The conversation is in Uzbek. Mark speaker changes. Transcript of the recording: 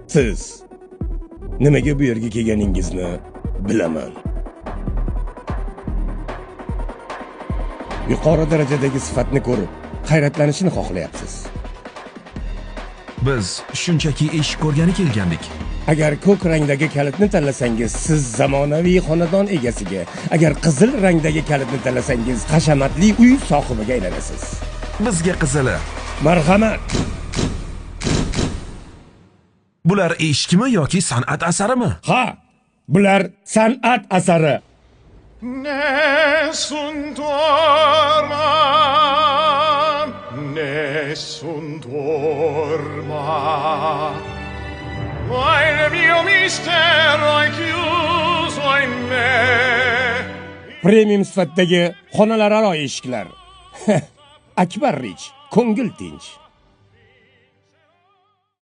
Speaker 1: Siz nimaga bu yerga kelganingizni bilaman. Yuqori darajadagi sifatni ko'rib, hayratlanishni xohlayapsiz.
Speaker 2: Biz shunchaki eshik ko'rgani kelgandik.
Speaker 1: Agar ko'k rangdagi kalitni tanlasangiz, siz zamonaviy xonadon egasiga, agar qizil rangdagi kalitni tanlasangiz, hashamatli uy sohibiga aylanasiz.
Speaker 2: Bizga qizili.
Speaker 1: Marhamat.
Speaker 2: Bular eshikmi yoki san'at asarimi?
Speaker 1: Ha, bular san'at asari.
Speaker 3: Nessun dorma, ma il mio mistero è chiuso in me.
Speaker 1: Premium sifatdagi xonalararo eshiklar. Akbar Rich, ko'ngil tinch.